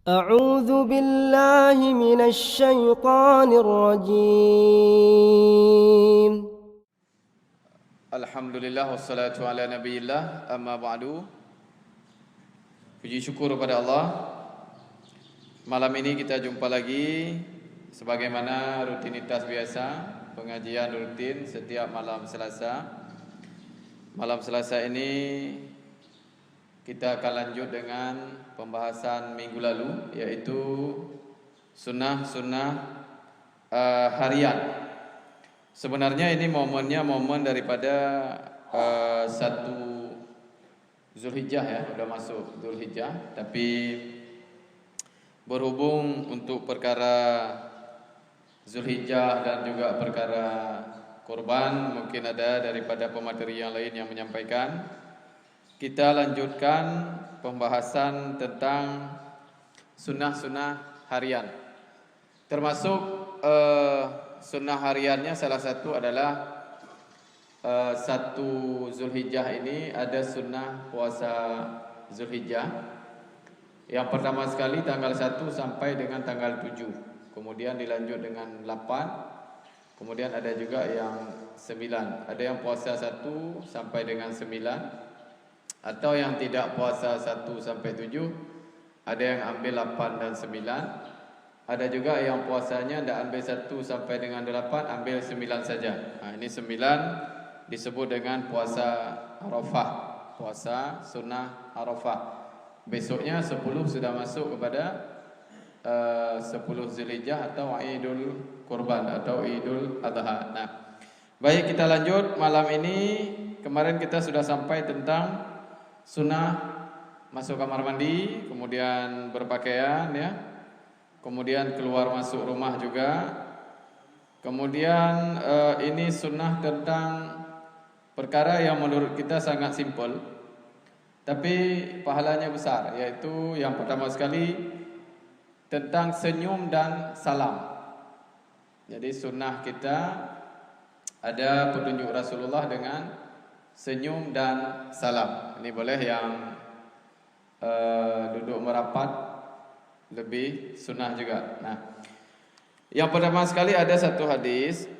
أعوذ بالله من الشيطان الرجيم. Alhamdulillah wassalatu ala nabiyillah amma ba'du. Puji syukur kepada Allah. Malam ini kita jumpa lagi sebagaimana rutinitas biasa, pengajian rutin setiap malam Selasa. Malam Selasa ini kita akan lanjut dengan pembahasan minggu lalu, yaitu sunnah-sunnah harian. Sebenarnya ini momennya momen daripada 1 Zulhijjah ya, sudah masuk Zulhijjah, tapi berhubung untuk perkara Zulhijjah dan juga perkara kurban, mungkin ada daripada pemateri yang lain yang menyampaikan. Kita lanjutkan pembahasan tentang sunnah-sunnah harian. Termasuk sunnah hariannya salah satu adalah 1 Zulhijjah ini ada sunnah puasa Zulhijjah. Yang pertama sekali tanggal 1 sampai dengan tanggal 7. Kemudian dilanjut dengan 8. Kemudian ada juga yang 9. Ada yang puasa 1 sampai dengan 9. Atau yang tidak puasa 1 sampai 7. Ada yang ambil 8 dan 9. Ada juga yang puasanya tidak ambil 1 sampai dengan 8, ambil 9 saja. Ini 9 disebut dengan puasa Arafah, puasa sunnah Arafah. Besoknya 10 sudah masuk kepada 10 Zulhijjah atau Idul Kurban atau Idul Adha. Baik, kita lanjut malam ini. Kemarin kita sudah sampai tentang sunnah masuk kamar mandi, kemudian berpakaian ya. Kemudian keluar masuk rumah juga. Kemudian ini sunnah tentang perkara yang menurut kita sangat simpel, tapi pahalanya besar, yaitu yang pertama sekali tentang senyum dan salam. Jadi sunnah kita ada petunjuk Rasulullah dengan senyum dan salam. Ini boleh yang duduk merapat lebih sunnah juga. Yang pertama sekali ada satu hadis,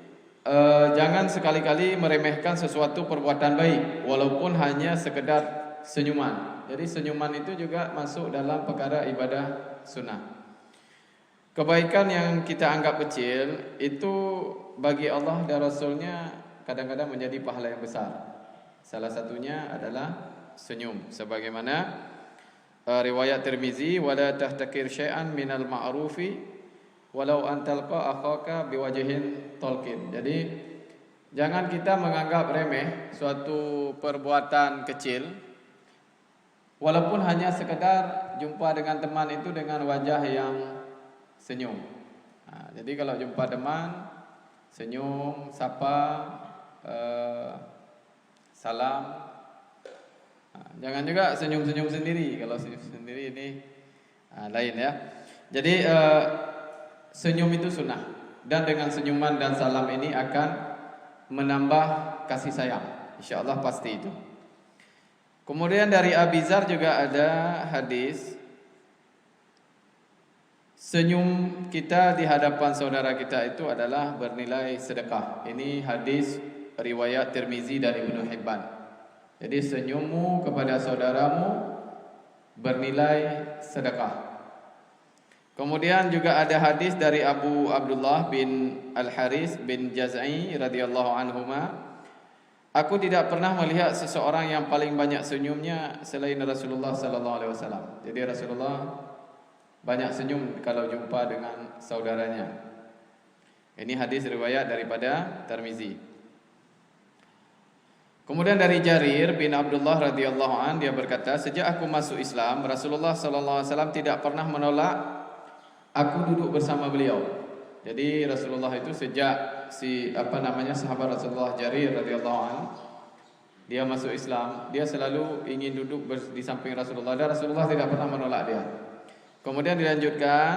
jangan sekali-kali meremehkan sesuatu perbuatan baik walaupun hanya sekedar senyuman. Jadi senyuman itu juga masuk dalam perkara ibadah sunnah. Kebaikan yang kita anggap kecil itu bagi Allah dan Rasulnya kadang-kadang menjadi pahala yang besar. Salah satunya adalah senyum, sebagaimana riwayat Tirmizi, wala tahtakir syai'an minal ma'rufi walau antalqa akhaka biwajhin talqin. Jadi jangan kita menganggap remeh suatu perbuatan kecil walaupun hanya sekedar jumpa dengan teman itu dengan wajah yang senyum. Jadi kalau jumpa teman, senyum, sapa, salam. Jangan juga senyum-senyum sendiri. Kalau senyum sendiri ini lain ya. Jadi senyum itu sunnah. Dan dengan senyuman dan salam ini akan menambah kasih sayang. InsyaAllah pasti itu. Kemudian dari Abi Dzar juga ada hadis, senyum kita di hadapan saudara kita itu adalah bernilai sedekah. Ini hadis riwayat Tirmizi dan Ibnu Hibban. Jadi senyummu kepada saudaramu bernilai sedekah. Kemudian juga ada hadis dari Abu Abdullah bin Al-Haris bin Jaz'i radhiyallahu anhuma, aku tidak pernah melihat seseorang yang paling banyak senyumnya selain Rasulullah sallallahu alaihi wasallam. Jadi Rasulullah banyak senyum kalau jumpa dengan saudaranya. Ini hadis riwayat daripada Tirmizi. Kemudian dari Jarir bin Abdullah radhiyallahu an, dia berkata, sejak aku masuk Islam, Rasulullah sallallahu alaihi wasallam tidak pernah menolak aku duduk bersama beliau. Jadi Rasulullah itu sejak sahabat Rasulullah Jarir radhiyallahu an, dia masuk Islam, dia selalu ingin duduk di samping Rasulullah dan Rasulullah tidak pernah menolak dia. Kemudian dilanjutkan,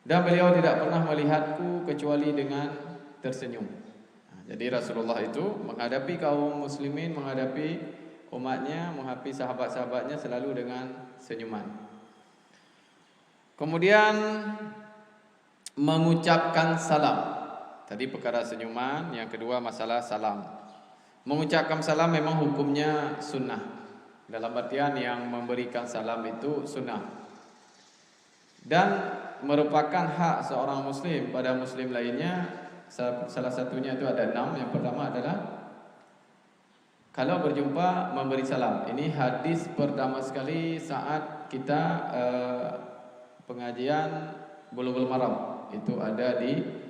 dan beliau tidak pernah melihatku kecuali dengan tersenyum. Jadi Rasulullah itu menghadapi kaum muslimin, menghadapi umatnya, menghadapi sahabat-sahabatnya selalu dengan senyuman. Kemudian mengucapkan salam. Tadi perkara senyuman, yang kedua masalah salam. Mengucapkan salam memang hukumnya sunnah. Dalam artian yang memberikan salam itu sunnah. Dan merupakan hak seorang muslim pada muslim lainnya. Salah satunya itu ada 6. Yang pertama adalah kalau berjumpa memberi salam. Ini hadis pertama sekali saat kita pengajian Bulughul Maram. Itu ada di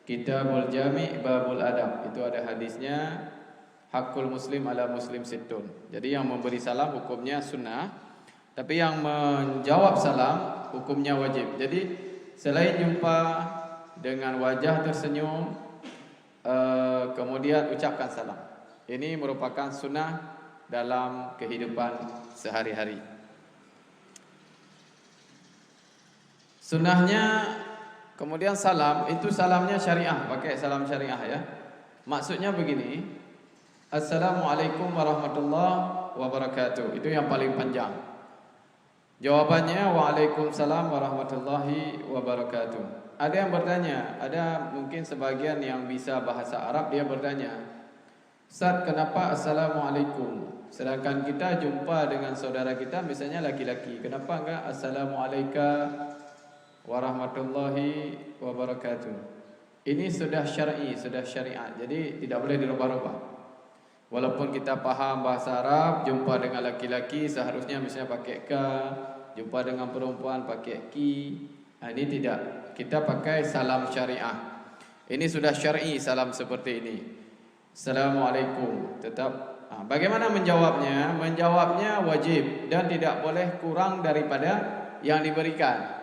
Kitabul Jami' Babul Adab. Itu ada hadisnya, hakul muslim ala muslim sittun. Jadi yang memberi salam hukumnya sunnah, tapi yang menjawab salam hukumnya wajib. Jadi selain jumpa dengan wajah tersenyum, kemudian ucapkan salam. Ini merupakan sunnah dalam kehidupan sehari-hari. Sunnahnya kemudian salam, itu salamnya syariah, pakai salam syariah ya. Maksudnya begini, Assalamualaikum warahmatullahi wabarakatuh. Itu yang paling panjang. Jawabannya Waalaikumsalam warahmatullahi wabarakatuh. Ada yang bertanya, ada mungkin sebagian yang bisa bahasa Arab, dia bertanya, Ustaz, kenapa Assalamualaikum? Sedangkan kita jumpa dengan saudara kita misalnya laki-laki, kenapa enggak Assalamualaikum warahmatullahi wabarakatuh? Ini sudah syar'i, sudah syariat. Jadi tidak boleh dirubah-rubah. Walaupun kita paham bahasa Arab, jumpa dengan laki-laki seharusnya misalnya pakai ka, jumpa dengan perempuan pakai ki. Ini tidak. Kita pakai salam syariah. Ini sudah syar'i salam seperti ini. Assalamualaikum. Tetap. Bagaimana menjawabnya? Menjawabnya wajib dan tidak boleh kurang daripada yang diberikan.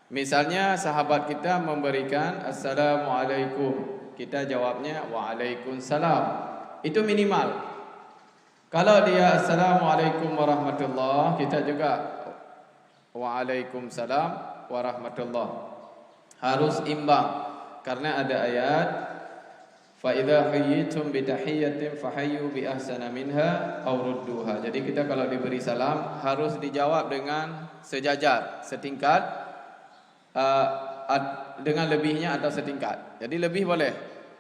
Misalnya sahabat kita memberikan Assalamualaikum, kita jawabnya Waalaikumsalam. Itu minimal. Kalau dia Assalamualaikum warahmatullahi, kita juga Waalaikumsalam warahmatullahi. Harus imbang. Karena ada ayat fa idza hayyitum bi tahiyyatin fahayyu bi ahsana minha aw rudduha. Jadi kita kalau diberi salam harus dijawab dengan sejajar, setingkat, dengan lebihnya atau setingkat. Jadi lebih boleh,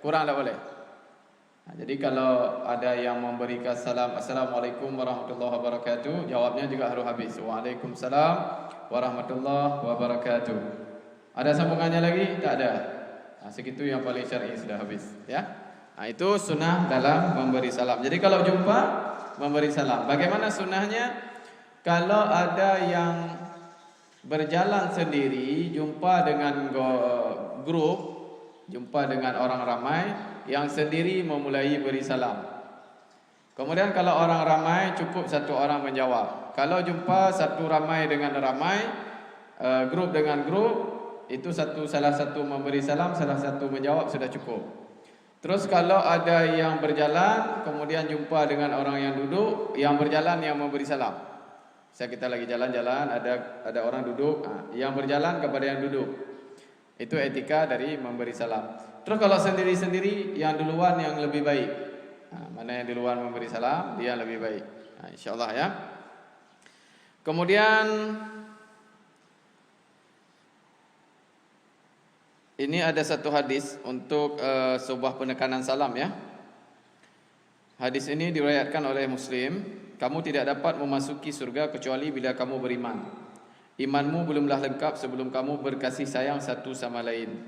kurang tak boleh. Jadi kalau ada yang memberikan salam Assalamualaikum warahmatullahi wabarakatuh, jawabnya juga harus habis. Waalaikumsalam warahmatullahi wabarakatuh. Ada sambungannya lagi? Tak ada. Segitu yang paling syar'i sudah habis ya. Itu sunnah dalam memberi salam. Jadi kalau jumpa memberi salam. Bagaimana sunnahnya? Kalau ada yang berjalan sendiri, jumpa dengan grup, jumpa dengan orang ramai, yang sendiri memulai beri salam. Kemudian kalau orang ramai, cukup satu orang menjawab. Kalau jumpa satu ramai dengan ramai, grup dengan grup, itu salah satu memberi salam, salah satu menjawab, sudah cukup. Terus kalau ada yang berjalan, kemudian jumpa dengan orang yang duduk, yang berjalan yang memberi salam. Kita lagi jalan-jalan, ada orang duduk, yang berjalan kepada yang duduk. Itu etika dari memberi salam. Terus kalau sendiri-sendiri, yang duluan yang lebih baik. Mana yang duluan memberi salam, dia lebih baik. InsyaAllah ya. Kemudian ini ada satu hadis untuk sebuah penekanan salam ya. Hadis ini diriwayatkan oleh Muslim. Kamu tidak dapat memasuki surga kecuali bila kamu beriman. Imanmu belumlah lengkap sebelum kamu berkasih sayang satu sama lain.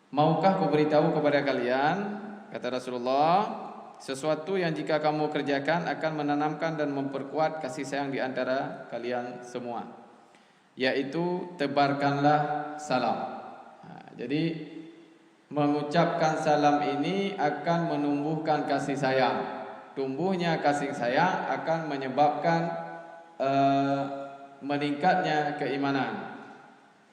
Maukah ku beritahu kepada kalian, kata Rasulullah, sesuatu yang jika kamu kerjakan akan menanamkan dan memperkuat kasih sayang di antara kalian semua, yaitu tebarkanlah salam. Jadi mengucapkan salam ini akan menumbuhkan kasih sayang. Tumbuhnya kasih sayang akan menyebabkan meningkatnya keimanan.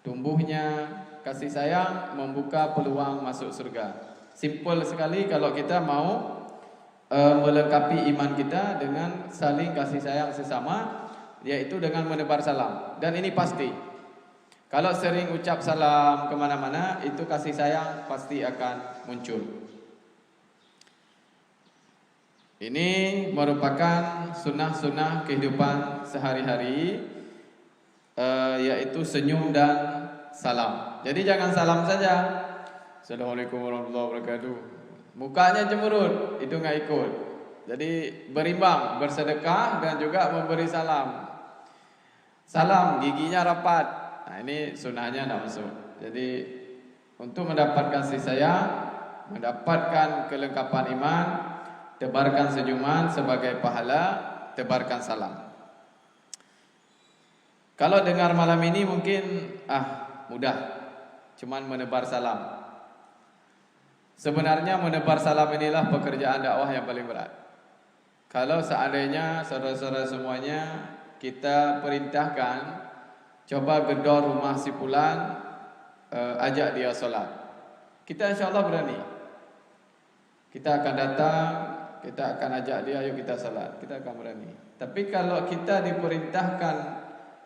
Tumbuhnya kasih sayang membuka peluang masuk surga. Simple sekali kalau kita mau melengkapi iman kita dengan saling kasih sayang sesama, yaitu dengan menebar salam. Dan ini pasti. Kalau sering ucap salam kemana-mana, itu kasih sayang pasti akan muncul. Ini merupakan sunnah-sunnah kehidupan sehari-hari. yaitu senyum dan salam. Jadi jangan salam saja. Assalamualaikum warahmatullahi wabarakatuh. Mukanya cemberut, itu nggak ikut. Jadi berimbang, bersedekah dan juga memberi salam. Salam, giginya rapat. Nah, ini sunnahnya tidak masuk. Jadi untuk mendapatkan kasih sayang, mendapatkan kelengkapan iman, tebarkan senyuman sebagai pahala, tebarkan salam. Kalau dengar malam ini mungkin mudah, cuman menebar salam. Sebenarnya menebar salam inilah pekerjaan dakwah yang paling berat. Kalau seandainya saudara-saudara semuanya kita perintahkan, coba gedor rumah si fulan, ajak dia solat, kita insyaAllah berani. Kita akan datang, kita akan ajak dia, ayo kita solat, kita akan berani. Tapi kalau kita diperintahkan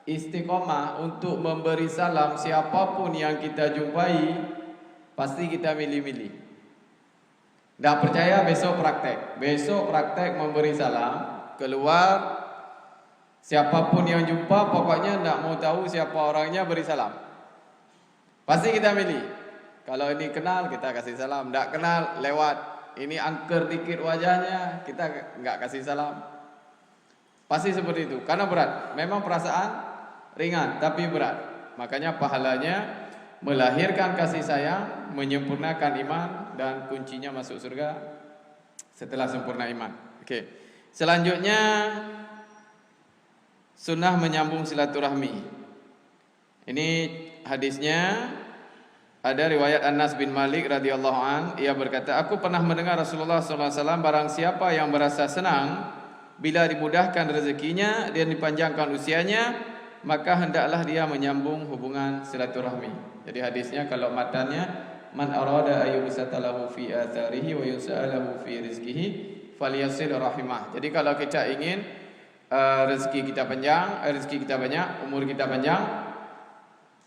istiqomah untuk memberi salam siapapun yang kita jumpai, pasti kita milih-milih. Tak percaya, besok praktek. Besok praktek memberi salam, keluar, siapapun yang jumpa, pokoknya tak mau tahu siapa orangnya, beri salam. Pasti kita milih. Kalau ini kenal, kita kasih salam. Tak kenal, lewat. Ini angker dikit wajahnya, kita enggak kasih salam. Pasti seperti itu, karena berat. Memang perasaan ringan, tapi berat. Makanya pahalanya melahirkan kasih sayang, menyempurnakan iman, dan kuncinya masuk surga setelah sempurna iman. Okey. Selanjutnya sunnah menyambung silaturahmi. Ini hadisnya ada riwayat Anas bin Malik radhiyallahu an, ia berkata, aku pernah mendengar Rasulullah sallallahu alaihi wasallam, barang siapa yang merasa senang bila dimudahkan rezekinya dan dipanjangkan usianya, maka hendaklah dia menyambung hubungan silaturahmi. Jadi hadisnya kalau matanya, man arada ayyusatalahu fi atharihi wa yusalahu fi rizqihi falyasil rahimah. Jadi kalau kita ingin rezeki kita panjang, rezeki kita banyak, umur kita panjang,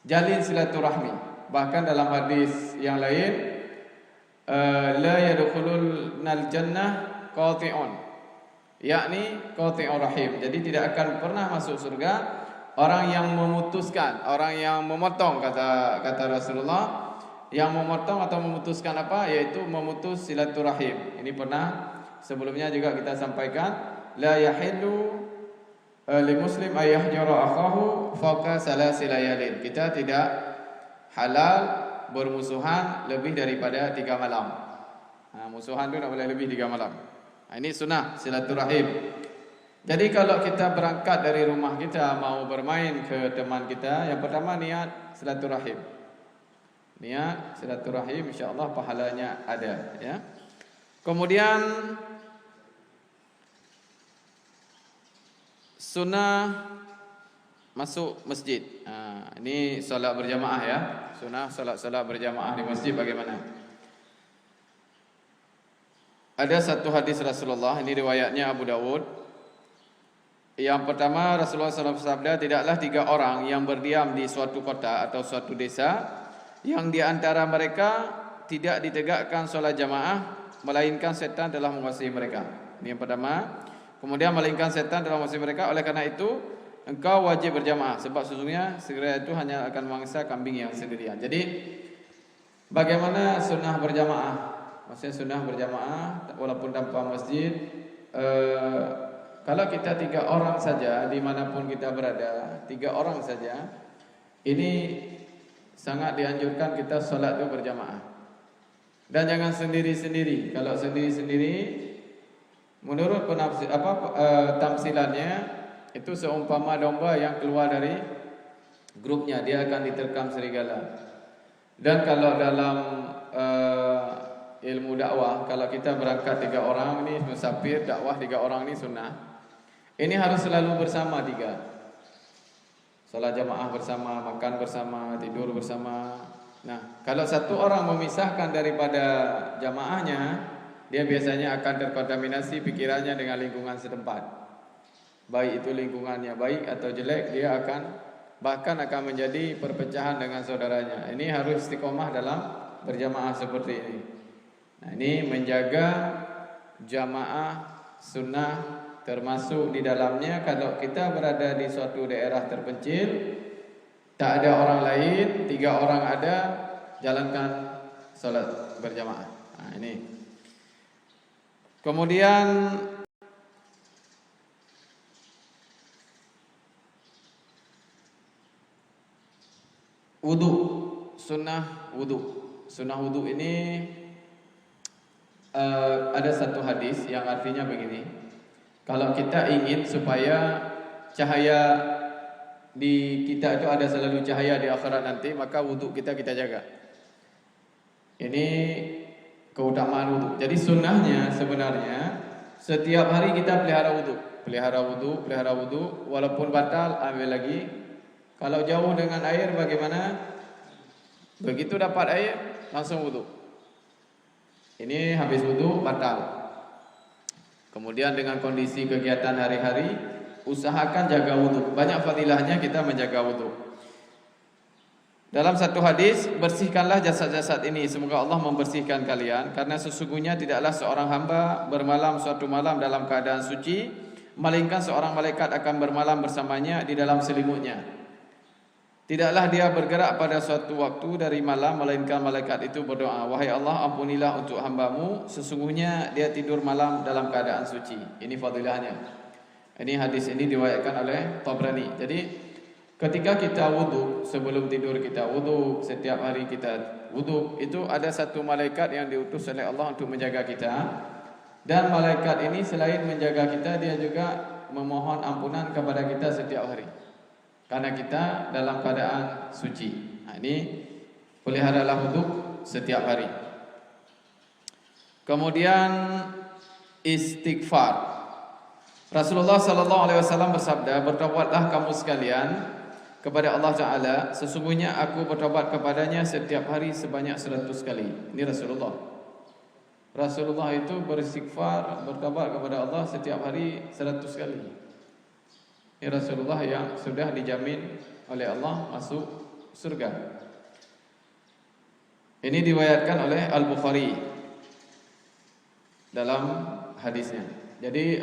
jalin silaturahmi. Bahkan dalam hadis yang lain, la yadkhulunal jannah qati'un, yakni qati'ur rahim. Jadi tidak akan pernah masuk surga orang yang memutuskan, orang yang memotong, kata Rasulullah. Yang memotong atau memutuskan apa? Yaitu memutus silaturahim. Ini pernah sebelumnya juga kita sampaikan, la yahillu li muslim ayyahjura akhahu fawqa salasil layalin. Kita tidak halal bermusuhan lebih daripada 3 malam. Musuhan itu tak boleh lebih 3 malam. Ini sunnah silaturahim. Jadi kalau kita berangkat dari rumah kita mau bermain ke teman kita, yang pertama niat silaturahim. Niat silaturahim, insya-Allah pahalanya ada, ya. Kemudian sunnah masuk masjid. Ini solat berjamaah, ya. Sunnah solat berjamaah di masjid bagaimana? Ada satu hadis Rasulullah, ini riwayatnya Abu Dawud. Yang pertama, Rasulullah SAW bersabda, tidaklah 3 orang yang berdiam di suatu kota atau suatu desa yang di antara mereka tidak ditegakkan solat jamaah, melainkan setan telah menguasai mereka. Ini yang pertama. Kemudian melainkan setan telah menguasai mereka. Oleh karena itu engkau wajib berjamaah, sebab sesungguhnya segera itu hanya akan memangsa kambing yang sendirian. Jadi bagaimana sunnah berjamaah? Maksudnya sunnah berjamaah walaupun tanpa masjid. Kalau kita 3 orang saja, dimanapun kita berada, 3 orang saja, ini sangat dianjurkan kita solat itu berjamaah. Dan jangan sendiri-sendiri. Kalau sendiri-sendiri, menurut tamsilannya, itu seumpama domba yang keluar dari grupnya, dia akan diterkam serigala. Dan kalau dalam ilmu dakwah, kalau kita berangkat 3 orang ini musafir, dakwah 3 orang ini sunnah. Ini harus selalu bersama 3. Salat jamaah bersama, makan bersama, tidur bersama. Nah, kalau satu orang memisahkan daripada jamaahnya, dia biasanya akan terkontaminasi pikirannya dengan lingkungan setempat. Baik itu lingkungannya baik atau jelek, dia bahkan akan menjadi perpecahan dengan saudaranya. Ini harus istiqomah dalam berjamaah seperti ini. Nah, ini menjaga jamaah sunnah, termasuk di dalamnya kalau kita berada di suatu daerah terpencil, Tak ada orang lain, 3 orang ada, jalankan solat berjamaah. Ini. Kemudian wudu, sunnah wudu. Sunnah wudu ini ada satu hadis yang artinya begini. Kalau kita ingin supaya cahaya di kita itu ada selalu cahaya di akhirat nanti, maka wudu kita jaga. Ini keutamaan wudu. Jadi sunnahnya sebenarnya setiap hari kita pelihara wudu, walaupun batal ambil lagi. Kalau jauh dengan air bagaimana? Begitu dapat air langsung wudu. Ini habis wudu batal. Kemudian dengan kondisi kegiatan hari-hari, usahakan jaga wudu. Banyak fadilahnya kita menjaga wudu. Dalam satu hadis, bersihkanlah jasad-jasad ini, semoga Allah membersihkan kalian, karena sesungguhnya tidaklah seorang hamba bermalam suatu malam dalam keadaan suci, melainkan seorang malaikat akan bermalam bersamanya di dalam selimutnya. Tidaklah dia bergerak pada suatu waktu dari malam, melainkan malaikat itu berdoa, wahai Allah, ampunilah untuk hambamu, sesungguhnya dia tidur malam dalam keadaan suci. Ini fadilahnya. Ini hadis ini diriwayatkan oleh Tabrani. Jadi ketika kita wudu, sebelum tidur kita wudu, setiap hari kita wudu, itu ada satu malaikat yang diutus oleh Allah untuk menjaga kita. Dan malaikat ini selain menjaga kita, dia juga memohon ampunan kepada kita setiap hari, karena kita dalam keadaan suci. Ini peliharalah wudu setiap hari. Kemudian istighfar. Rasulullah sallallahu alaihi wasallam bersabda, bertaubatlah kamu sekalian kepada Allah Taala, sesungguhnya aku bertaubat kepadanya setiap hari sebanyak 100 kali. Ini Rasulullah. Rasulullah itu beristighfar, bertaubat kepada Allah setiap hari 100 kali. Ini Rasulullah yang sudah dijamin oleh Allah masuk surga. Ini diriwayatkan oleh Al-Bukhari dalam hadisnya. Jadi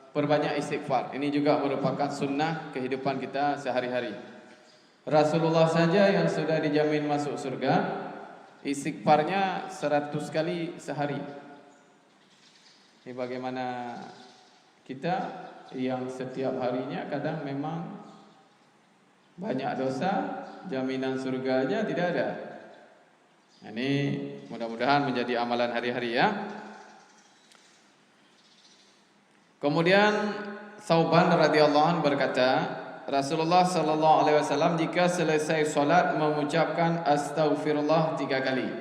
perbanyak istighfar. Ini juga merupakan sunnah kehidupan kita sehari-hari. Rasulullah saja yang sudah dijamin masuk surga, istighfarnya 100 kali sehari. Ini bagaimana kita yang setiap harinya kadang memang banyak dosa, jaminan surganya tidak ada. Ini mudah-mudahan menjadi amalan hari-hari ya. Kemudian Thauban radhiyallahu anhu berkata, Rasulullah sallallahu alaihi wasallam jika selesai solat mengucapkan astaghfirullah 3 kali.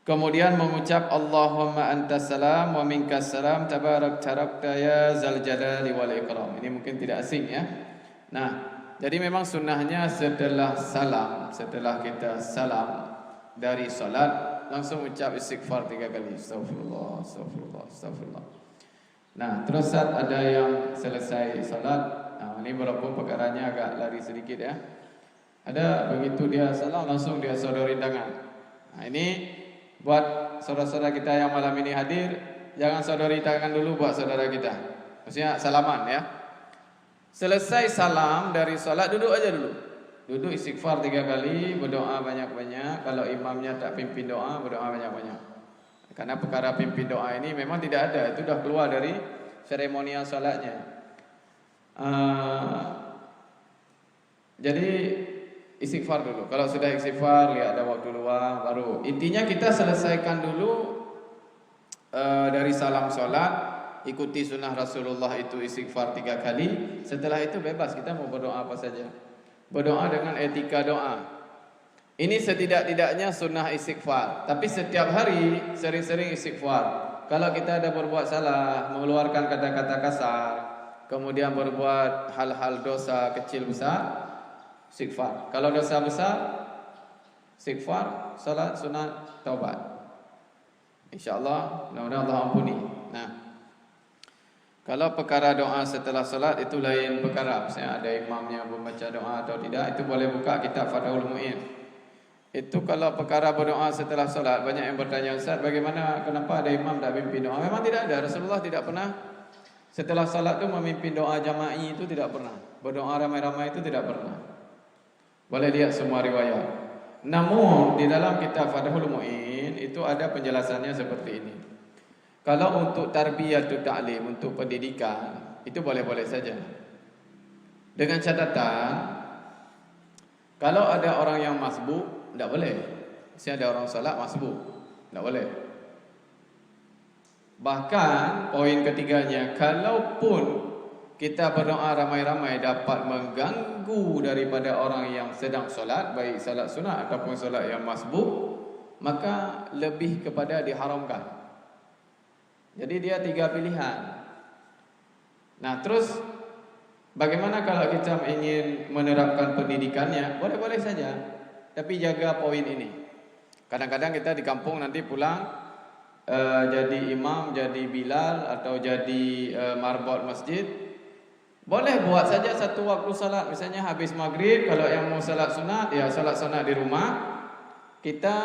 Kemudian mengucap Allahumma antas salam wa minkas salam tabarak tarakta ya zal jalali wal ikram. Ini mungkin tidak asing ya. Nah, jadi memang sunnahnya setelah salam, setelah kita salam dari solat, langsung ucap istighfar 3 kali. Astaghfirullah, astaghfirullah, astaghfirullah. Nah, terus saat ada yang selesai salat, ini walaupun perkaranya agak lari sedikit ya. Ada begitu dia salam langsung dia sodori tangan. Nah, ini buat saudara-saudara kita yang malam ini hadir, jangan sodori tangan dulu buat saudara kita. Maksudnya salaman ya. Selesai salam dari salat duduk aja dulu. Duduk istighfar 3 kali, berdoa banyak-banyak. Kalau imamnya tak pimpin doa, berdoa banyak-banyak. Karena perkara pimpin doa ini memang tidak ada, itu dah keluar dari seremonial salatnya. Jadi istighfar dulu. Kalau sudah istighfar, lihat ada waktu luang, baru. Intinya kita selesaikan dulu dari salam salat, ikuti sunnah Rasulullah itu istighfar 3 kali. Setelah itu bebas, kita mau berdoa apa saja. Berdoa dengan etika doa. Ini setidak-tidaknya sunnah istighfar. Tapi setiap hari sering-sering istighfar. Kalau kita ada berbuat salah, mengeluarkan kata-kata kasar, kemudian berbuat hal-hal dosa kecil besar, istighfar. Kalau dosa besar, istighfar, salat, sunat, taubat. InsyaAllah, mudah-mudahan Allah ampuni. Nah, kalau perkara doa setelah salat itu lain perkara. Misalnya ada imamnya membaca doa atau tidak, itu boleh buka kitab Fathul Mu'in. Itu kalau perkara berdoa setelah solat, banyak yang bertanya, Ustaz, bagaimana, kenapa ada imam tak pimpin doa? Memang tidak ada, Rasulullah tidak pernah setelah solat itu memimpin doa jama'i, itu tidak pernah. Berdoa ramai-ramai itu tidak pernah. Boleh lihat semua riwayat. Namun di dalam kitab Fathul Mu'in itu ada penjelasannya seperti ini. Kalau untuk tarbiyatut ta'lim, untuk pendidikan, itu boleh-boleh saja. Dengan catatan, kalau ada orang yang masbuk, tidak boleh. Mesti ada orang salat masbuk, tidak boleh. Bahkan poin ketiganya, kalaupun kita berdoa ramai-ramai dapat mengganggu daripada orang yang sedang solat, baik solat sunat ataupun solat yang masbuk, maka lebih kepada diharamkan. Jadi dia 3 pilihan. Nah, terus bagaimana kalau kita ingin menerapkan pendidikannya? Boleh-boleh saja, tapi jaga poin ini. Kadang-kadang kita di kampung nanti pulang jadi imam, jadi bilal atau jadi marbot masjid. Boleh buat saja satu waktu salat, misalnya habis maghrib, kalau yang mau salat sunat, ya salat sunat di rumah. Kita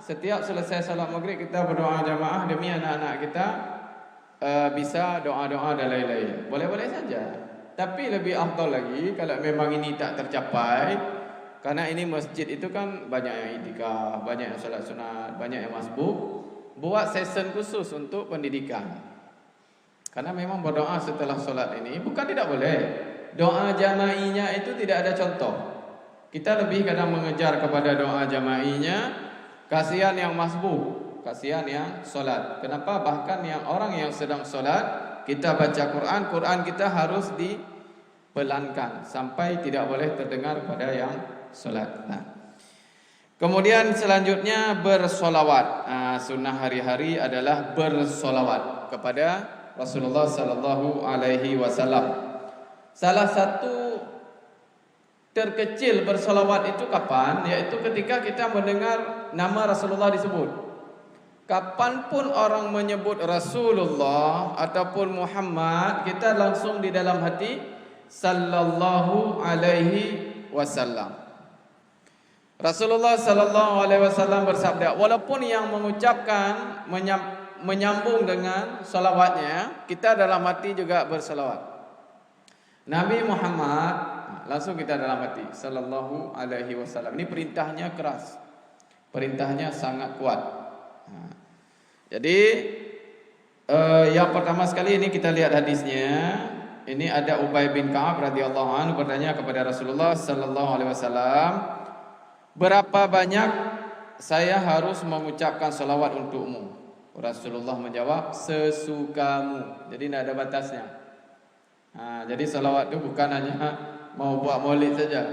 setiap selesai salat maghrib, kita berdoa jamaah demi anak-anak kita bisa doa-doa dan lain-lain. Boleh-boleh saja. Tapi lebih afdal lagi kalau memang ini tak tercapai, karena ini masjid itu kan banyak yang itikaf, banyak yang salat sunat, banyak yang masbuk. Buat session khusus untuk pendidikan. Karena memang berdoa setelah solat ini bukan tidak boleh. Doa jama'inya itu tidak ada contoh. Kita lebih kadang mengejar kepada doa jama'inya. Kasihan yang masbuk, kasihan yang solat. Kenapa? Bahkan yang orang yang sedang solat, kita baca Quran, Quran kita harus dipelankan sampai tidak boleh terdengar pada yang solat. Kemudian selanjutnya bersolawat. Sunnah hari-hari adalah bersolawat kepada Rasulullah sallallahu alaihi wasallam. Salah satu terkecil bersolawat itu kapan? Yaitu ketika kita mendengar nama Rasulullah disebut. Kapanpun orang menyebut Rasulullah ataupun Muhammad, kita langsung di dalam hati sallallahu alaihi wasallam. Rasulullah sallallahu alaihi wasallam bersabda, walaupun yang mengucapkan menyambung dengan salawatnya, kita dalam hati juga bersalawat. Nabi Muhammad langsung kita dalam hati sallallahu alaihi wasallam. Ini perintahnya keras. Perintahnya sangat kuat. Jadi yang pertama sekali ini kita lihat hadisnya. Ini ada Ubay bin Ka'ab radhiyallahu anhu bertanya kepada Rasulullah sallallahu alaihi wasallam, berapa banyak saya harus mengucapkan salawat untukmu? Rasulullah menjawab, sesukamu. Jadi tidak ada batasnya. Jadi salawat itu bukan hanya mau buat maulid saja,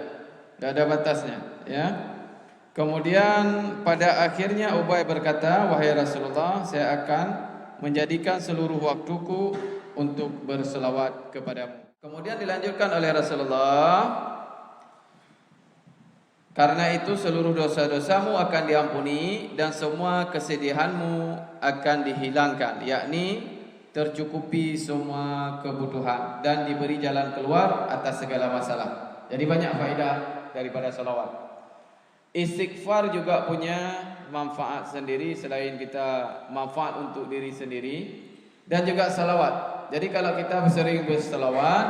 tidak ada batasnya. Ya. Kemudian pada akhirnya Ubay berkata, wahai Rasulullah, saya akan menjadikan seluruh waktuku untuk berselawat kepadamu. Kemudian dilanjutkan oleh Rasulullah, karena itu seluruh dosa-dosamu akan diampuni dan semua kesedihanmu akan dihilangkan, yakni tercukupi semua kebutuhan dan diberi jalan keluar atas segala masalah. Jadi banyak faedah daripada salawat. Istighfar juga punya manfaat sendiri selain kita manfaat untuk diri sendiri, dan juga salawat. Jadi kalau kita sering bersalawat,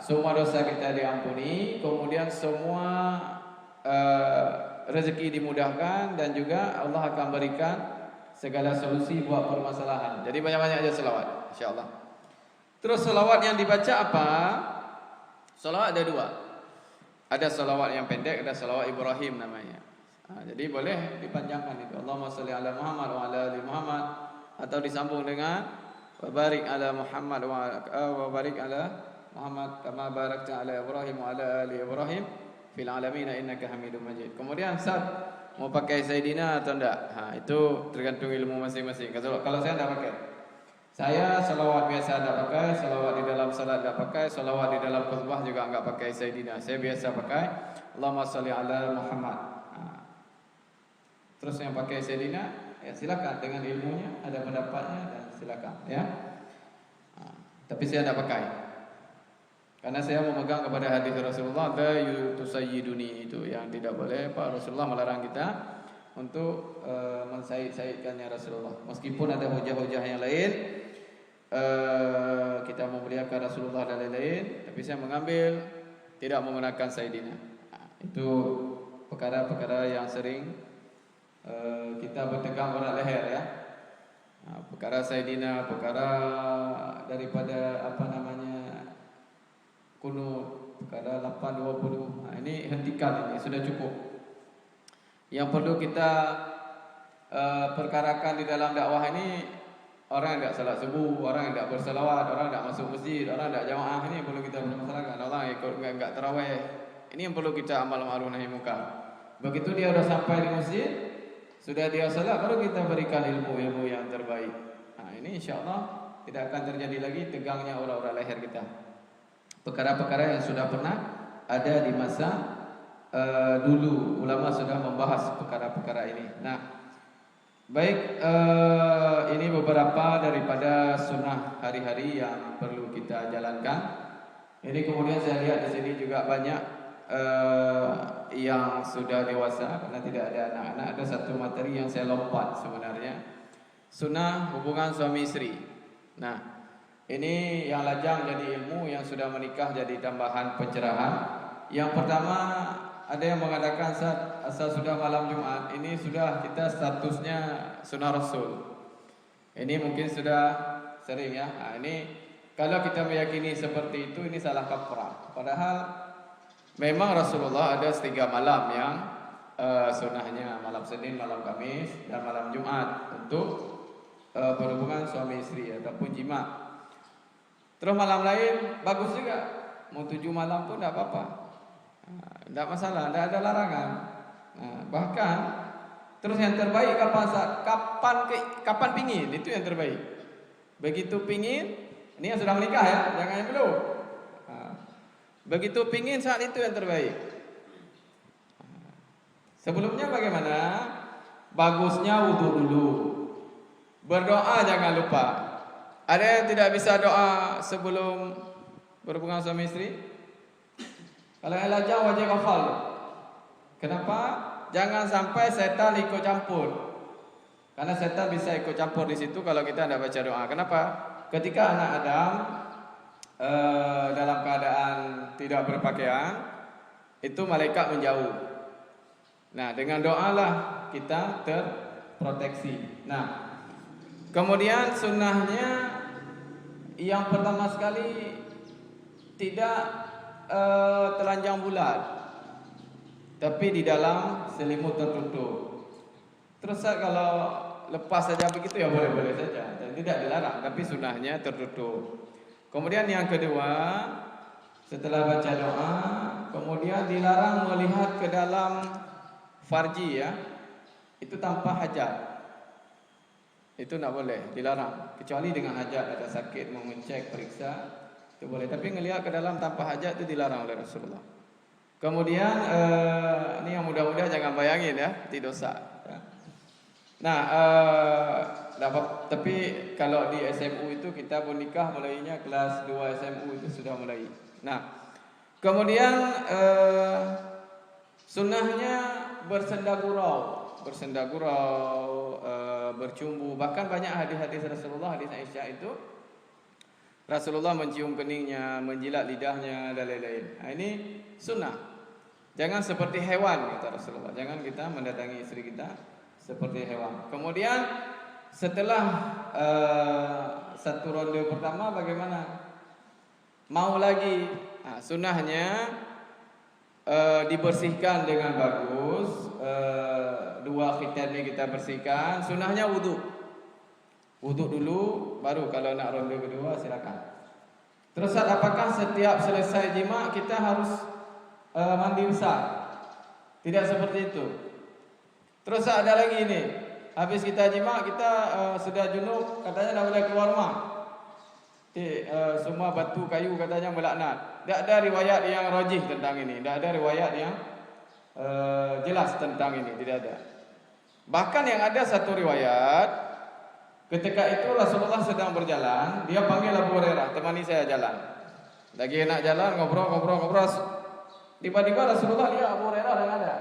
semua dosa kita diampuni, kemudian semua rezeki dimudahkan, dan juga Allah akan berikan segala solusi buat permasalahan. Jadi banyak-banyak aja selawat, insyaAllah. Terus selawat yang dibaca apa? Selawat ada 2. Ada selawat yang pendek, ada selawat Ibrahim namanya. Jadi boleh dipanjangkan itu. Allahumma salli ala Muhammad wa ala ali Muhammad, atau disambung dengan wa barik ala Muhammad wa barik ala Muhammad kama barakta ala Ibrahim wa ala ali Ibrahim fil alamin innaka Hamidum Majid. Kemudian Ustaz mau pakai Sayyidina atau enggak? Itu tergantung ilmu masing-masing. Kalau saya enggak pakai. Saya salawat biasa enggak pakai, salawat di dalam salat enggak pakai, salawat di dalam khutbah juga enggak pakai Sayyidina. Saya biasa pakai Allahumma shalli ala Muhammad. Terus yang pakai Sayyidina, ya silakan dengan ilmunya, ada pendapatnya, dan silakan ya. Tapi saya enggak pakai. Karena saya memegang kepada hadis Rasulullah, la yusayyiduni, itu yang tidak boleh. Pak Rasulullah melarang kita untuk mensayyid-sayyidkannya Rasulullah. Meskipun ada hujah-hujah yang lain, kita memuliakan Rasulullah dan lain-lain, tapi saya mengambil tidak menggunakan sayyidina. Itu perkara-perkara yang sering kita bertegang berat leher ya. Perkara Sayyidina, perkara daripada kunut, perkara 8:20. Ini hentikan, ini sudah cukup. Yang perlu kita perkarakan di dalam dakwah ini, orang yang tak salat subuh, orang yang tak berselawat, orang yang tak masuk masjid, orang yang tak jamaah, ini yang perlu kita permasalahkan. Orang yang ikut enggak tarawih, ini yang perlu kita amal ma'ruf nahi munkar. Begitu dia sudah sampai di masjid, sudah dia salat, baru kita berikan ilmu-ilmu yang terbaik. Ini insya-Allah tidak akan terjadi lagi tegangnya orang-orang leher kita. Perkara-perkara yang sudah pernah ada di masa dulu, ulama sudah membahas perkara-perkara ini. Nah, baik, ini beberapa daripada sunnah hari-hari yang perlu kita jalankan. Ini kemudian saya lihat di sini juga banyak yang sudah dewasa, karena tidak ada anak-anak. Ada satu materi yang saya lompat sebenarnya, sunnah hubungan suami istri. Nah, ini yang lajang jadi ilmu, yang sudah menikah jadi tambahan pencerahan. Yang pertama, ada yang mengatakan asal sudah malam Jumat, ini sudah kita statusnya sunnah Rasul. Ini mungkin sudah sering ya. Ini kalau kita meyakini seperti itu, ini salah kaprah. Padahal memang Rasulullah ada 3 malam yang sunnahnya, malam Senin, malam Kamis, dan malam Jumat untuk berhubungan suami istri ataupun jima. Terus malam lain bagus juga, mau 7 malam pun tidak apa-apa, tidak masalah, tidak ada larangan. Bahkan terus yang terbaik kapan pingin, itu yang terbaik. Begitu pingin, ini yang sudah menikah ya, jangan yang belum. Begitu pingin, saat itu yang terbaik. Sebelumnya bagaimana? Bagusnya wudu dulu. Berdoa jangan lupa. Ada yang tidak bisa doa sebelum berhubungan suami istri? Kalau yang lajang wajib hafal. Kenapa? Jangan sampai setan ikut campur. Karena setan bisa ikut campur di situ kalau kita tidak baca doa. Kenapa? Ketika anak Adam dalam keadaan tidak berpakaian, itu malaikat menjauh. Nah, dengan doalah kita terproteksi. Nah, kemudian sunnahnya yang pertama sekali tidak telanjang bulat, tapi di dalam selimut tertutup. Terus kalau lepas saja begitu ya boleh-boleh saja, dan tidak dilarang, tapi sunnahnya tertutup. Kemudian yang kedua, setelah baca doa, kemudian dilarang melihat ke dalam farji ya, itu tanpa hajat. Itu tidak boleh, dilarang. Kecuali dengan hajat, ada sakit, mau ngecek, periksa, itu boleh. Tapi ngelihat ke dalam tanpa hajat itu dilarang oleh Rasulullah. Kemudian ini yang mudah-mudahan jangan bayangin ya, itu dosa. Nah, tapi kalau di SMU itu kita bernikah mulainya kelas 2 SMU itu sudah mulai. Nah, kemudian sunnahnya bersenda gurau, bercumbu. Bahkan banyak hadis-hadis Rasulullah, hadis Aisyah itu Rasulullah mencium keningnya, menjilat lidahnya dan lain-lain. Nah, ini sunnah. Jangan seperti hewan, kata Rasulullah. Jangan kita mendatangi istri kita seperti hewan. Kemudian setelah satu ronde pertama bagaimana? Mau lagi? Nah, sunnahnya dibersihkan dengan bagus. 2 khitan ini kita bersihkan. Sunnahnya wudu. Wudu dulu, baru kalau nak ronde kedua silakan. Terus apakah setiap selesai jima kita harus mandi besar? Tidak seperti itu. Terus ada lagi ini, habis kita jima kita sudah junub, katanya tidak boleh keluar rumah. Semua batu kayu katanya melaknat. Tidak ada riwayat yang rajih tentang ini. Tidak ada riwayat yang jelas tentang ini, tidak ada. Bahkan yang ada satu riwayat, ketika itu Rasulullah sedang berjalan, dia panggil Abu Hurairah, temani saya jalan. Lagi enak jalan, ngobrol. Tiba-tiba Rasulullah lihat Abu Hurairah yang ada.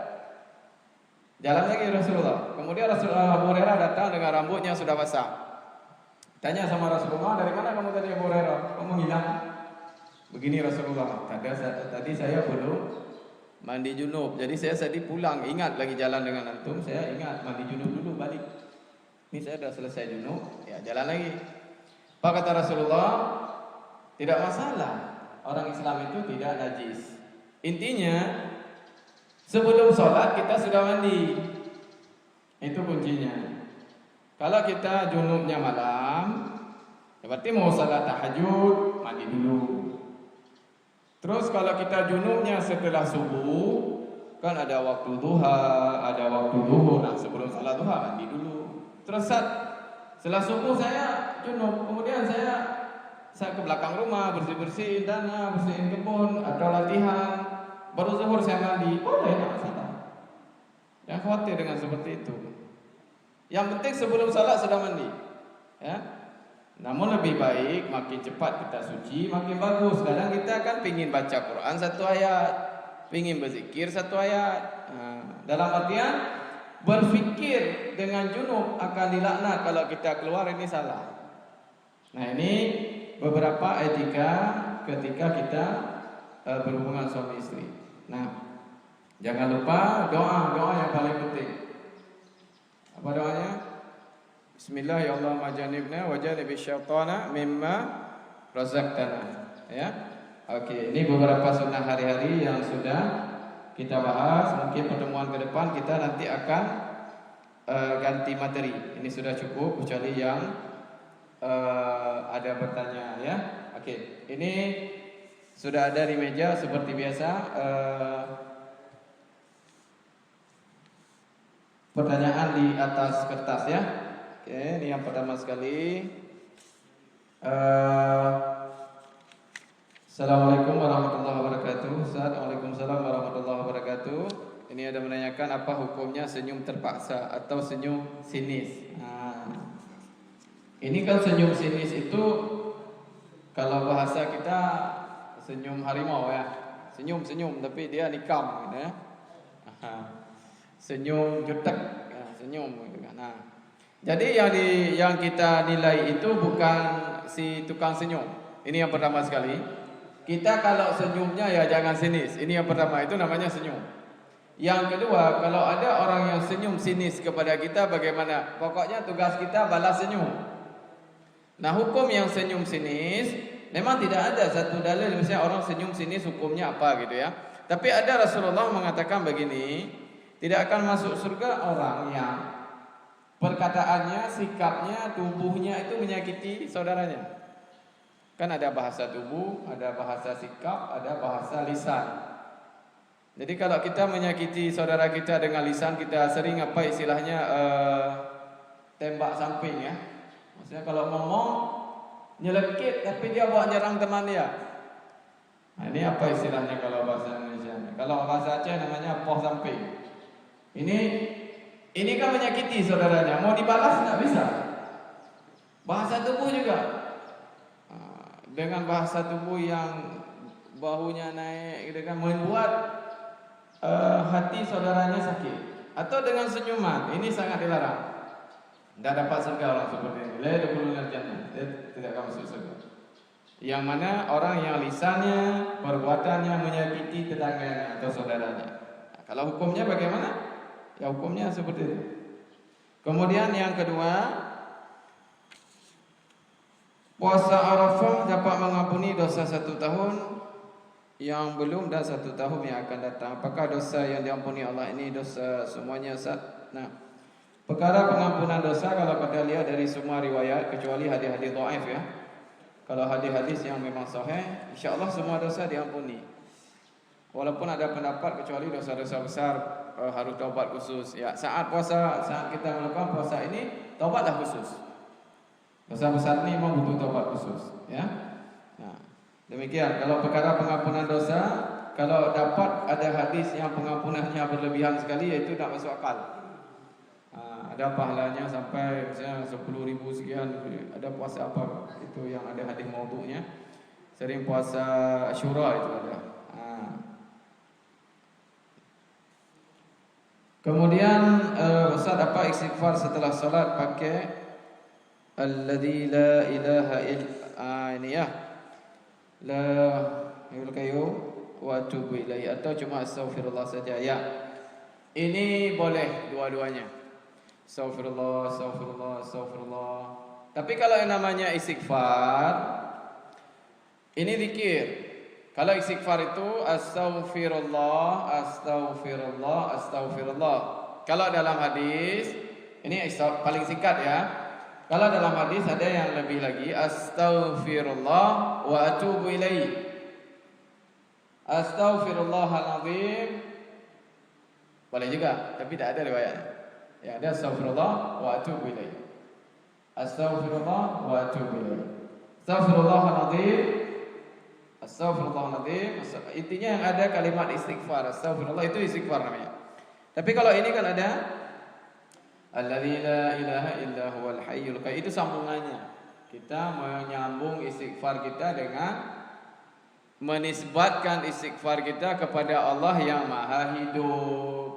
Jalan lagi Rasulullah. Kemudian Abu Hurairah datang dengan rambutnya sudah basah. Tanya sama Rasulullah, dari mana kamu tadi Abu Hurairah? Kamu hilang. Begini Rasulullah, tadi saya belum mandi junub. Jadi saya tadi pulang ingat lagi jalan dengan antum, saya ingat mandi junub dulu balik. Ini saya sudah selesai junub, ya jalan lagi. Apa kata Rasulullah? Tidak masalah, orang Islam itu tidak najis. Intinya sebelum sholat kita sudah mandi. Itu kuncinya. Kalau kita junubnya malam, ya berarti mau salat tahajud, mandi dulu. Terus kalau kita junubnya setelah subuh, kan ada waktu duha, ada waktu zuhur. Nah, sebelum salat duha mandi dulu. Terus setelah subuh saya junub, kemudian saya ke belakang rumah bersih-bersihin tanah, bersihin kebun, atau latihan. Baru zuhur saya mandi, boleh, tidak masalah. Jangan khawatir dengan seperti itu. Yang penting sebelum salat sudah mandi, ya. Namun lebih baik makin cepat kita suci makin bagus. Kadang kita kan pingin baca Quran satu ayat, pingin berzikir satu ayat. Dalam artian berfikir dengan junub akan dilaknat kalau kita keluar, ini salah. Nah, ini beberapa etika ketika kita berhubungan suami istri. Nah, jangan lupa doa yang paling penting. Apa doanya? Bismillah ya Allah majanibna wa janibish syaitana mimma razaqtana. Ya. Oke, ini beberapa sunnah hari-hari yang sudah kita bahas. Mungkin pertemuan ke depan kita nanti akan ganti materi. Ini sudah cukup kecuali yang ada bertanya, ya. Oke, ini sudah ada di meja seperti biasa. Pertanyaan di atas kertas, ya. Oke, ini yang pertama sekali. Assalamualaikum warahmatullahi wabarakatuh. Ustaz, waalaikumsalam warahmatullahi wabarakatuh. Ini ada menanyakan apa hukumnya senyum terpaksa atau senyum sinis. Ini kan senyum sinis itu kalau bahasa kita senyum harimau, ya. Senyum tapi dia nikam, gitu, ya. Senyum jutek, ya, senyum gitu kan. Nah, jadi yang kita nilai itu bukan si tukang senyum. Ini yang pertama sekali. Kita kalau senyumnya ya jangan sinis. Ini yang pertama, itu namanya senyum. Yang kedua, kalau ada orang yang senyum sinis kepada kita, bagaimana? Pokoknya tugas kita balas senyum. Nah, hukum yang senyum sinis memang tidak ada satu dalil misalnya orang senyum sinis hukumnya apa gitu, ya. Tapi ada Rasulullah mengatakan begini, tidak akan masuk surga orang yang perkataannya, sikapnya, tubuhnya itu menyakiti saudaranya. Kan ada bahasa tubuh, ada bahasa sikap, ada bahasa lisan. Jadi kalau kita menyakiti saudara kita dengan lisan, kita sering apa istilahnya tembak samping, ya. Maksudnya kalau ngomong nyelekit tapi dia bawa nyerang teman dia. Nah, ini apa istilahnya kalau bahasa Indonesia? Kalau bahasa Aceh namanya poh samping. Ini kan menyakiti saudaranya, mau dibalas nggak bisa. Bahasa tubuh juga, dengan bahasa tubuh yang bahunya naik, gitu kan, membuat hati saudaranya sakit. Atau dengan senyuman, ini sangat dilarang. Tidak dapat surga orang seperti ini. La yadkhulul jannah, tidak akan masuk surga. Yang mana orang yang lisannya, perbuatannya menyakiti tetangganya atau saudaranya. Nah, kalau hukumnya bagaimana? Ya hukumnya seperti itu. Kemudian yang kedua, puasa Arafah dapat mengampuni dosa 1 tahun yang belum dan 1 tahun yang akan datang. Apakah dosa yang diampuni Allah ini dosa semuanya, Ustaz? Nah, perkara pengampunan dosa kalau kita lihat dari semua riwayat kecuali hadis-hadis dhaif, ya. Kalau hadis-hadis yang memang sahih, insyaallah semua dosa diampuni. Walaupun ada pendapat kecuali dosa-dosa besar harus taubat khusus. Ya, saat kita melakukan puasa ini taubatlah khusus. Dosa besar ini memang butuh taubat khusus, ya. Nah, demikian. Kalau perkara pengampunan dosa, kalau dapat ada hadis yang pengampunannya berlebihan sekali, yaitu tak masuk akal. Ada pahalanya sampai misalnya 10.000 sekian. Ada puasa apa? Itu yang ada hadis maudhu'nya. Sering puasa Asyura itu ada. Kemudian Ustaz, apa istighfar setelah salat pakai alladzi la ilaha illa ini, ya. La yul qayyum wa atubu ilaihi, atau cuma astaghfirullah saja ya. Ini boleh dua-duanya. Astaghfirullah, astaghfirullah, astaghfirullah. Tapi kalau yang namanya istighfar, ini zikir. Kalau istighfar itu astaghfirullah, astaghfirullah, astaghfirullah. Kalau dalam hadis, ini paling singkat ya. Kalau dalam hadis ada yang lebih lagi, astaghfirullah wa atubu ilaihi. Astaghfirullahaladzim. Boleh juga, tapi tidak ada riwayatnya. Yang ada astaghfirullah wa atubu ilaihi. Astaghfirullah wa atubu ilaihi. Astaghfirullahaladzim. Astaghfirullahaladzim. Intinya yang ada kalimat istighfar. Astaghfirullah itu istighfar namanya. Tapi kalau ini kan ada alladzi la ilaha illa huwal hayyul qayyum, itu sambungannya. Kita menyambung istighfar kita dengan menisbatkan istighfar kita kepada Allah yang maha hidup,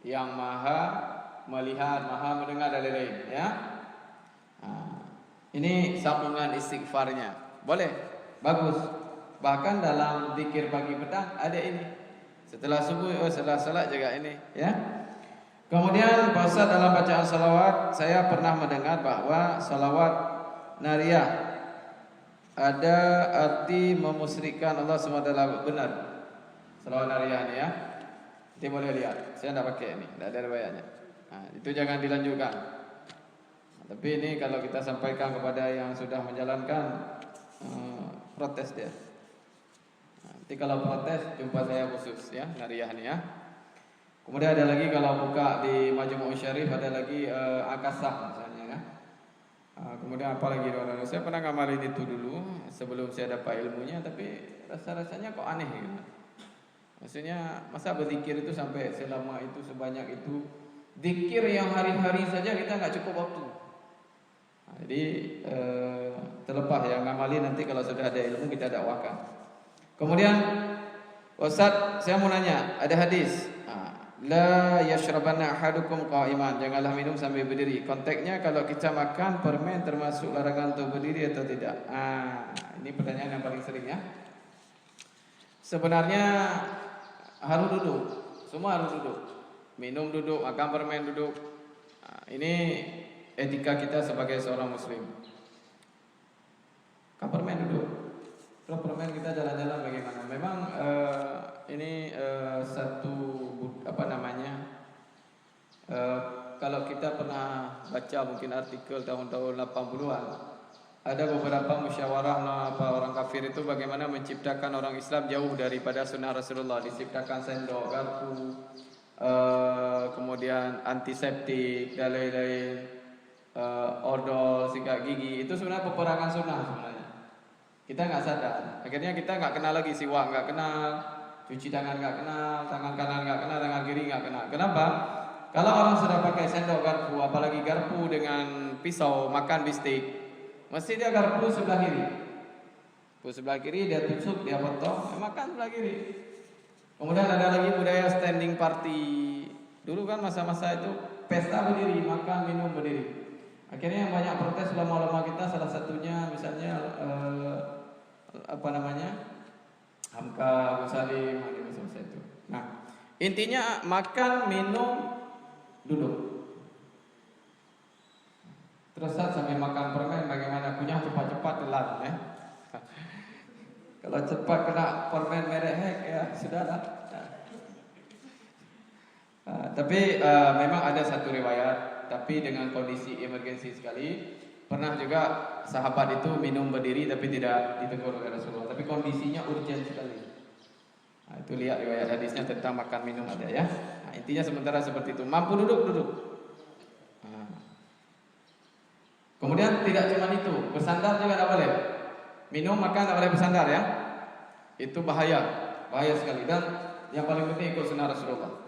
yang maha melihat, maha mendengar dan lain-lain ya. Ini sambungan istighfarnya. Boleh, bagus. Bahkan dalam zikir pagi petang ada ini. Setelah subuh, setelah salat juga ini ya. Kemudian Pak Ustaz, dalam bacaan salawat saya pernah mendengar bahwa salawat nariyah ada arti memusyrikan Allah SWT. Benar. Salawat nariyah ini ya. Nanti boleh lihat. Saya tidak pakai ini, tidak ada riwayatnya. Itu jangan dilanjutkan. Tapi ini kalau kita sampaikan kepada yang sudah menjalankan, protes dia. Nanti kalau protes jumpa saya khusus ya, nariyah ini ya. Kemudian ada lagi kalau buka di Majmu' Syarif ada lagi akasah misalnya ya. Kemudian apa lagi? Saya pernah ngamalin itu dulu sebelum saya dapat ilmunya, tapi rasa-rasanya kok aneh gitu. Maksudnya masa berzikir itu sampai selama itu, sebanyak itu. Zikir yang hari-hari saja kita nggak cukup waktu. Jadi terlepas yang ngamalin, nanti kalau sudah ada ilmu kita dakwakan. Kemudian Ustaz, saya mau nanya, ada hadis la yashrabanna ahadukum qa'iman, janganlah minum sambil berdiri. Konteksnya kalau kita makan permen termasuk larangan untuk berdiri atau tidak? Ini pertanyaan yang paling sering ya. Sebenarnya harus duduk. Semua harus duduk. Minum duduk, makan permen duduk. Ini etika kita sebagai seorang muslim. Makan permen duduk. Kalau permen kita jalan-jalan bagaimana? Memang ini satu apa namanya? Kalau kita pernah baca mungkin artikel tahun-tahun 80-an, ada beberapa musyawarah orang kafir itu bagaimana menciptakan orang Islam jauh daripada sunnah Rasulullah. Diciptakan sendok, garpu, kemudian antiseptik dan lain-lain, odol, sikat gigi. Itu sebenarnya peperangan sunnah sebenarnya. Kita nggak sadar. Akhirnya kita nggak kenal lagi siwak, nggak kenal, cuci tangan nggak kenal, tangan kanan nggak kenal, tangan kiri nggak kenal. Kenapa? Kalau orang sudah pakai sendok, garpu, apalagi garpu dengan pisau makan bistik, mesti dia garpu sebelah kiri. Sebelah kiri dia tusuk, dia potong, makan sebelah kiri. Kemudian ada lagi budaya standing party. Dulu kan masa-masa itu pesta berdiri, makan minum berdiri. Akhirnya yang banyak protes ulama-ulama kita, salah satunya misalnya Hamka, Musalim, itu. Nah, intinya makan, minum, duduk. Terus sambil makan permen bagaimana? Punya cepat-cepat telan ya. Kalau cepat kena permen merek hek ya sudahlah. Tapi memang ada satu riwayat, tapi dengan kondisi emergensi sekali. Pernah juga sahabat itu minum berdiri tapi tidak ditegur oleh Rasulullah. Tapi kondisinya urgent sekali. Itu lihat riwayat hadisnya tentang makan minum ada ya. Intinya sementara seperti itu. Mampu duduk, duduk. Kemudian tidak cuma itu, bersandar juga tidak boleh. Minum, makan tidak boleh bersandar ya. Itu bahaya sekali. Dan yang paling penting ikut sunnah Rasulullah.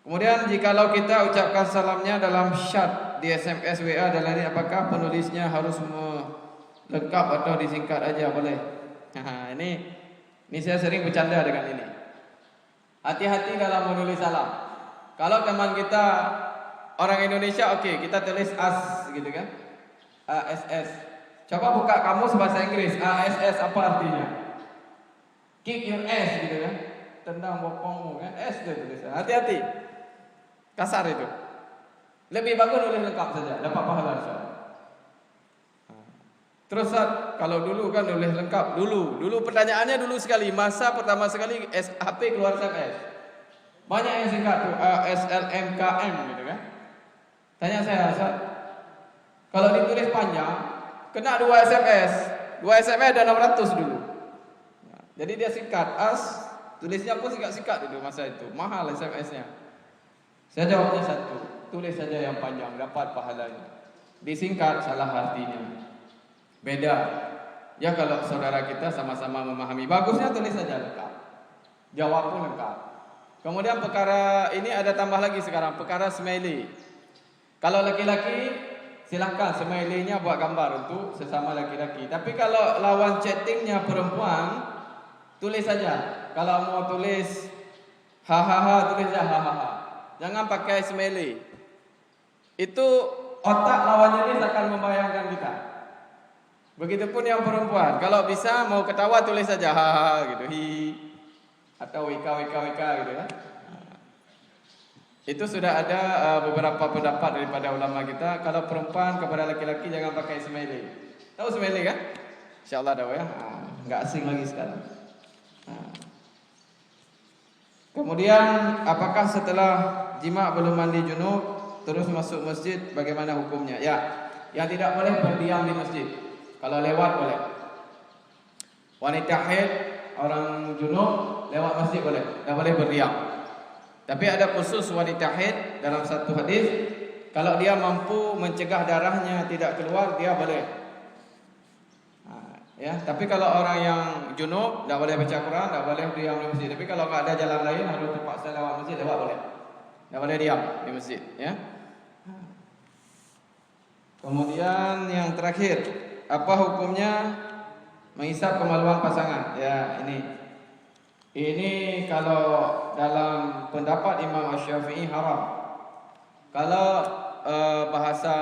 Kemudian jikalau kita ucapkan salamnya dalam chat di SMS, WA dan lain-lain, apakah penulisnya harus lengkap atau disingkat aja boleh? Ini saya sering bercanda dengan ini. Hati-hati dalam menulis salam. Kalau teman kita orang Indonesia, oke, kita tulis as gitu kan, ASS. Coba buka kamus bahasa Inggris, ASS apa artinya? Kick your ass gitu kan. Tendang bokongmu kan. S dia tulisan. Hati-hati. Kasar itu. Lebih bagus nulis lengkap saja, dapat pahala insya-Allah. Terus kalau dulu kan nulis lengkap dulu pertanyaannya dulu sekali, masa pertama sekali HP keluar SMS. Banyak yang singkat tuh SLMKM gitu kan. Tanya saya, Ustaz, kalau ditulis panjang kena 2 SMS. 2 SMS ada 600 dulu. Jadi dia singkat, tulisnya pun singkat-singkat itu masa itu. Mahal SMS-nya. Saya jawabnya satu, tulis saja yang panjang dapat pahalanya. Disingkat salah artinya. Beda. Ya kalau saudara kita sama-sama memahami, bagusnya tulis saja lengkap. Jawab pun lengkap. Kemudian perkara ini ada tambah lagi sekarang, perkara smiley. Kalau laki-laki silahkan smiley-nya buat gambar untuk sesama laki-laki. Tapi kalau lawan chattingnya perempuan, tulis saja. Kalau mau tulis hahaha, tulis saja hahaha. Jangan pakai smiley. Itu otak lawan jenis akan membayangkan kita. Begitupun yang perempuan, kalau bisa mau ketawa tulis saja hahaha gitu, hi, atau wika gitu ya. Itu sudah ada beberapa pendapat daripada ulama kita. Kalau perempuan kepada laki-laki jangan pakai smiley. Tahu smiley kan? Insyaallah tahu ya. Enggak asing lagi sekarang. Kemudian apakah setelah jima belum mandi junub terus masuk masjid, bagaimana hukumnya? Ya, yang tidak boleh berdiam di masjid. Kalau lewat boleh. Wanita haid, orang junub lewat masjid boleh, tidak boleh berdiam. Tapi ada khusus wanita haid dalam satu hadis, kalau dia mampu mencegah darahnya tidak keluar, dia boleh. Ya, tapi kalau orang yang junub tidak boleh baca Quran, tidak boleh diam di masjid. Tapi kalau nggak ada jalan lain harus terpaksa lewat masjid, lewat boleh. Tidak boleh diam di masjid. Ya. Kemudian yang terakhir, apa hukumnya menghisap kemaluan pasangan? Ya, ini kalau dalam pendapat Imam Asy-Syafi'i haram. Kalau bahasa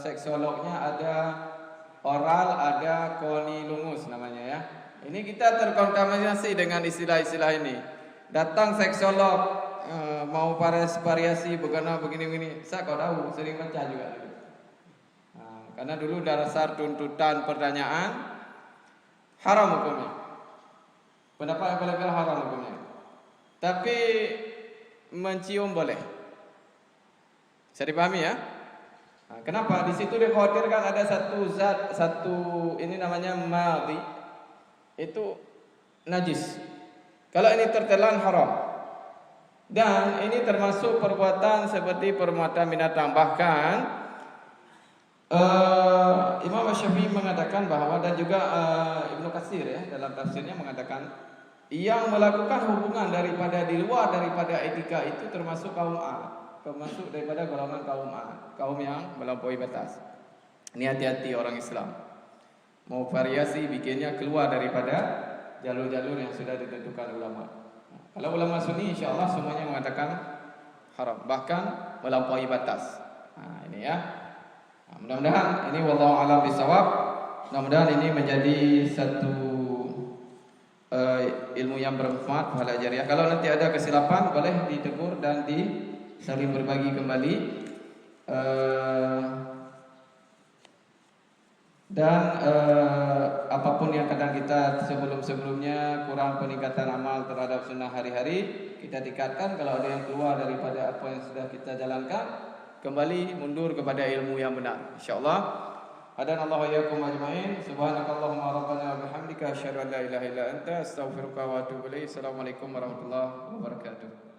seksolognya ada oral, ada konilungus namanya ya. Ini kita terkontaminasi dengan istilah-istilah ini. Datang seksolog mau variasi begini. Saya kau tahu, sering baca juga. Karena dulu dasar tuntutan pertanyaan haram hukumnya. Pendapat yang paling haram hukumnya. Tapi mencium boleh. Bisa dipahami ya? Kenapa? Di situ dikhawatirkan ada satu ini namanya madhi. Itu najis. Kalau ini tertelan haram. Dan ini termasuk perbuatan seperti perbuatan binatang. Bahkan Imam Asy-Syafi'i mengatakan bahwa, dan juga Ibnu Katsir ya dalam tafsirnya mengatakan, yang melakukan hubungan daripada di luar daripada etika itu termasuk kaum A, termasuk daripada golongan kaum A, kaum yang melampaui batas. Ini hati-hati orang Islam. Mau variasi bikinnya keluar daripada jalur-jalur yang sudah ditentukan ulama. Kalau ulama Sunni insyaallah semuanya mengatakan haram, bahkan melampaui batas. Ini ya. Mudah-mudahan ini wallahu a'lam bishawab. Mudah-mudahan ini menjadi satu ilmu yang bermanfaat, pahala jariah. Kalau nanti ada kesilapan boleh ditegur dan saling berbagi kembali. Dan apapun yang kadang kita sebelum-sebelumnya kurang peningkatan amal terhadap sunnah hari-hari, kita tingkatkan. Kalau ada yang keluar daripada apa yang sudah kita jalankan, kembali mundur kepada ilmu yang benar, insyaallah. Hadanallahu wa iyyakum ajmain. Subhanakallahumma rabbana wa bihamdika asyhadu an la ilaha illa anta astaghfiruka wa atubu ilaik. Assalamualaikum warahmatullahi wabarakatuh.